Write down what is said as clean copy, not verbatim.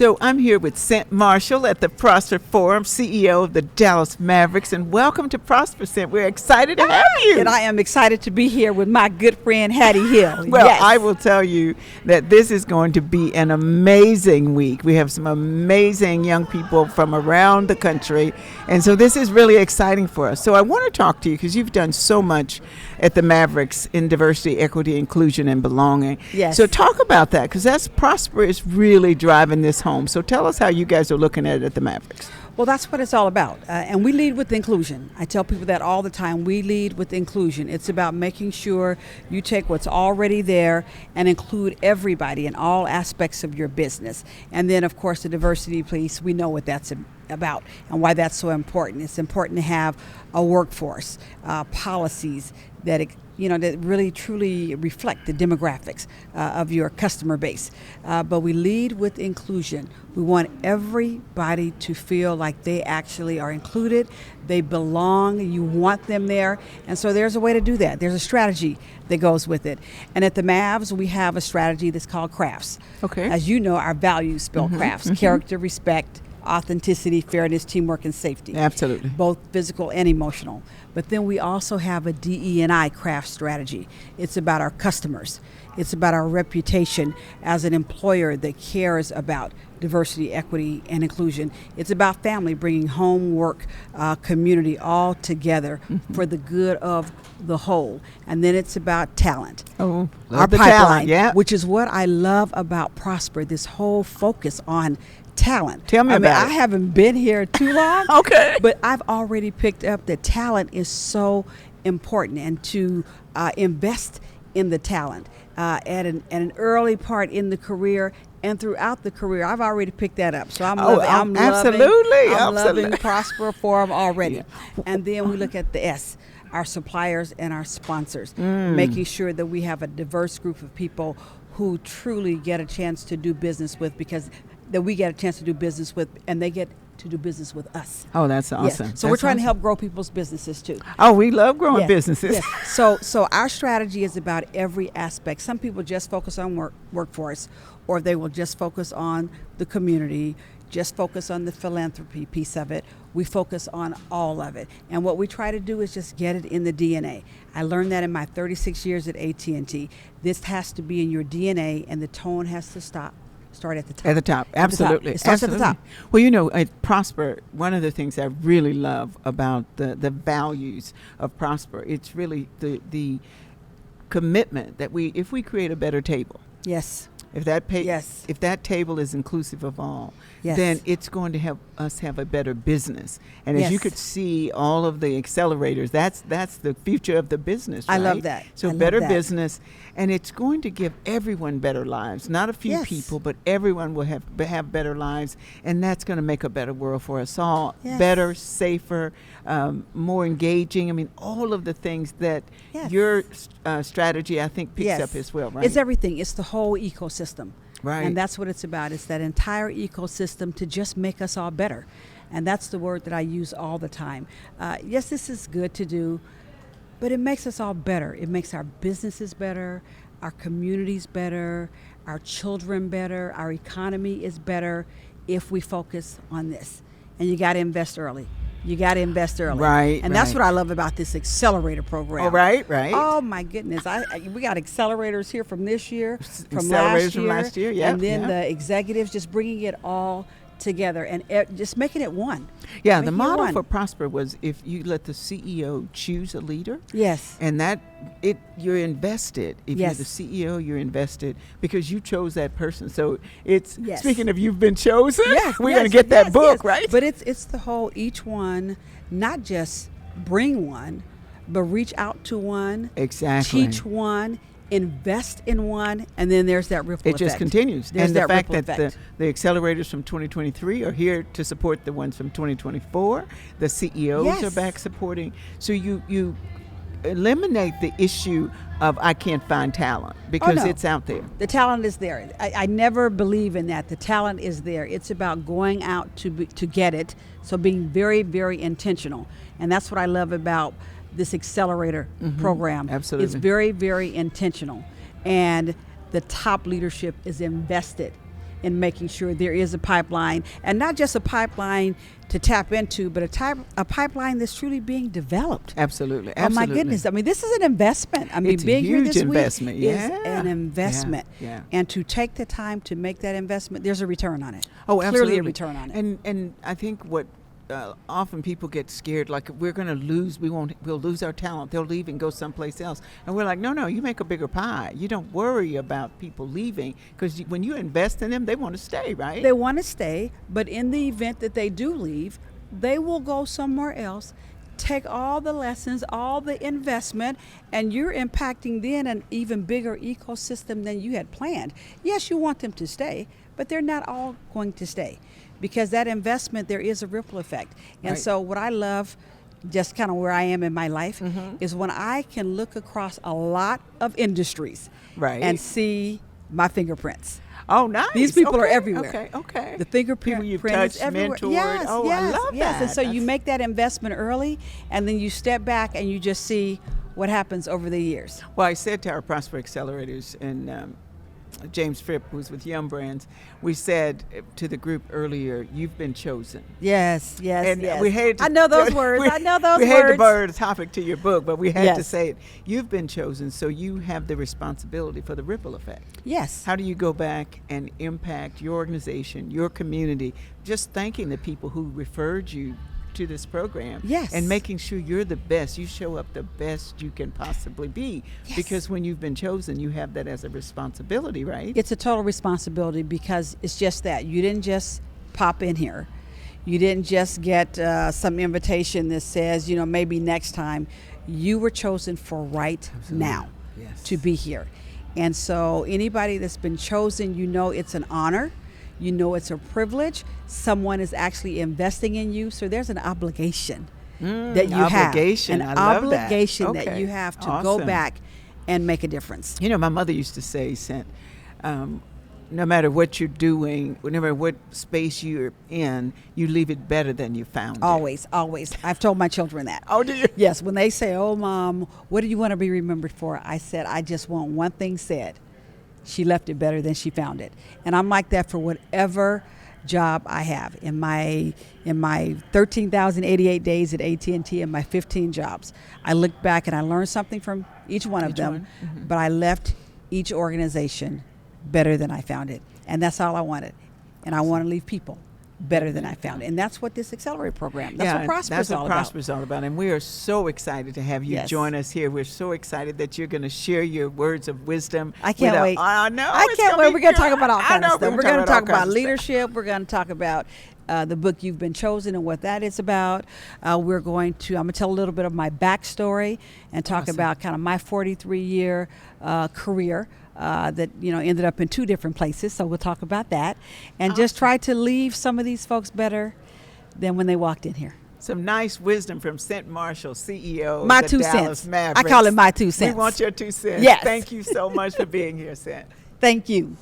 So I'm here with Cynt Marshall at the Prosper Forum, CEO of the Dallas Mavericks, and welcome to Prosper, Cynt. We're excited to have you. And I am excited to be here with my good friend Hattie Hill. Well, yes. I will tell you that this is going to be an amazing week. We have some amazing young people from around the country, and so this is really exciting for us. So I want to talk to you because you've done so much at the Mavericks in diversity, equity, inclusion, and belonging. Yes. So talk about that, because that's Prosper is really driving this home. So tell us how you guys are looking at it at the Mavericks. Well, that's what it's all about. And we lead with inclusion. I tell people that all the time. We lead with inclusion. It's about making sure you take what's already there and include everybody in all aspects of your business. And then, of course, the diversity piece, we know what that's about and why that's so important. It's important to have a workforce, policies that that really truly reflect the demographics of your customer base. But we lead with inclusion. We want everybody to feel like they actually are included, they belong, you want them there. And so there's a way to do that. There's a strategy that goes with it. And at the Mavs, we have a strategy that's called crafts. Okay. As you know, our values spell crafts, character, respect, authenticity, fairness, teamwork, and safety. Absolutely. Both physical and emotional. But then we also have a DE&I craft strategy. It's about our customers. It's about our reputation as an employer that cares about diversity, equity, and inclusion. It's about family, bringing home, work, community all together for the good of the whole. And then it's about talent. Oh, our the pipeline, talent, yeah. which is what I love about Prosper, this whole focus on talent. Tell me about it. it. I haven't been here too long. Okay. But I've already picked up that talent is so important, and to invest in the talent at an early part in the career and throughout the career. I've already picked that up. So I'm loving Prosper Forum already. Yeah. And then we look at the S, our suppliers and our sponsors, making sure that we have a diverse group of people who truly get a chance to do business with, because that we get a chance to do business with, and they get to do business with us. Oh, that's awesome. Yes. So we're trying to help grow people's businesses too. Oh, we love growing businesses. Yes. So our strategy is about every aspect. Some people just focus on workforce, or they will just focus on the community, just focus on the philanthropy piece of it. We focus on all of it. And what we try to do is just get it in the DNA. I learned that in my 36 years at AT&T. This has to be in your DNA, and the tone has to start at the top. At the top, absolutely. It starts at the top. Well, at Prosper, one of the things I really love about the values of Prosper, it's really the commitment that if we create a better table. Yes. If that table is inclusive of all, then it's going to help us have a better business. And as you could see, all of the accelerators, that's the future of the business, right? I love that. So better business, and it's going to give everyone better lives. Not a few people, but everyone will have better lives, and that's going to make a better world for us all. Yes. Better, safer, more engaging. I mean, all of the things that your strategy, I think, picks up as well, right? It's everything. It's the whole ecosystem. Right. And that's what it's about. It's that entire ecosystem to just make us all better. And that's the word that I use all the time. Yes, this is good to do, but it makes us all better. It makes our businesses better, our communities better, our children better, our economy is better if we focus on this. And you got to invest early. Right. And that's what I love about this accelerator program. Oh, right. Oh, my goodness. We got accelerators here from this year, from last year. Yeah. And then the executives just bringing it all together and just making it one. Yeah, the model for Prosper was if you let the CEO choose a leader. Yes. And you're invested. If you're the CEO, you're invested because you chose that person. So it's, speaking of you've been chosen, we're going to get that book, right? But it's the whole, each one, not just bring one, but reach out to one. Exactly. Teach one. Invest in one, and then there's that ripple effect. It just continues. There's and the fact that the accelerators from 2023 are here to support the ones from 2024. The CEOs are back supporting. So you eliminate the issue of I can't find talent because it's out there. The talent is there. I never believe in that. The talent is there. It's about going out to get it. So being very, very intentional. And that's what I love about this accelerator program. Absolutely. It's very, very intentional. And the top leadership is invested in making sure there is a pipeline, and not just a pipeline to tap into, but a pipeline that's truly being developed. Absolutely. Oh my goodness! I mean, this is an investment. I mean, it's being a here huge this investment. week is an investment. Yeah. And to take the time to make that investment, there's a return on it. Oh, absolutely. Clearly a return on it. And I think what often people get scared, like we're going to lose, we'll lose our talent. They'll leave and go someplace else. And we're like, no, you make a bigger pie. You don't worry about people leaving, because when you invest in them, they want to stay, right? They want to stay, but in the event that they do leave, they will go somewhere else, take all the lessons, all the investment, and you're impacting then an even bigger ecosystem than you had planned. Yes, you want them to stay, but they're not all going to stay, because that investment, there is a ripple effect. And so what I love, just kind of where I am in my life, is when I can look across a lot of industries and see my fingerprints. Oh, nice. These people are everywhere. Okay. The fingerprint people you've print touched, is everywhere. mentored. Yes, I love that. And so you make that investment early, and then you step back and you just see what happens over the years. Well, I said to our Prosper Accelerators, and James Fripp, who's with Young Brands, we said to the group earlier, you've been chosen. Yes. And we hated to, I know those words. We hated to borrow the topic to your book, but we had to Yes. say it. You've been chosen, so you have the responsibility for the ripple effect. Yes. How do you go back and impact your organization, your community, just thanking the people who referred you to this program, Yes. and making sure you're the best, you show up the best you can possibly be, Yes. because when you've been chosen, you have that as a responsibility, right? It's a total responsibility, because it's just that. You didn't just pop in here. You didn't just get some invitation that says, maybe next time. You were chosen for now Yes. to be here. And so anybody that's been chosen, it's an honor. It's a privilege. Someone is actually investing in you. So there's an obligation that you have. An An obligation that you have to Awesome. go back and make a difference. My mother used to say, Cynt, no matter what you're doing, no matter what space you're in, you leave it better than you found it. Always. I've told my children that. Oh, do you? Yes, when they say, "Oh, Mom, what do you want to be remembered for?" I said, "I just want one thing said. She left it better than she found it." And I'm like that for whatever job I have. In my 13,088 days at AT&T and my 15 jobs, I looked back and I learned something from each one of them, but I left each organization better than I found it. And that's all I wanted. And I want to leave people better than I found it. And that's what this Accelerate program, that's what Prosper is all about. That's what Prosper is all about. And we are so excited to have you Yes. join us here. We're so excited that you're going to share your words of wisdom. I can't wait. I know. I can't wait. We're going to talk about all I kinds know, of stuff. We're going to all talk kinds about of stuff. leadership. We're going to talk about the book You've Been Chosen and what that is about. I'm going to tell a little bit of my backstory and talk Awesome. about kind of my 43-year career that ended up in 2 different places. So we'll talk about that and just try to leave some of these folks better than when they walked in here. Some nice wisdom from Cynt Marshall, CEO My of the 2 Dallas cents. Mavericks. I call it my 2 cents. We want your 2 cents. Yes. Thank you so much for being here, Cynt. Thank you.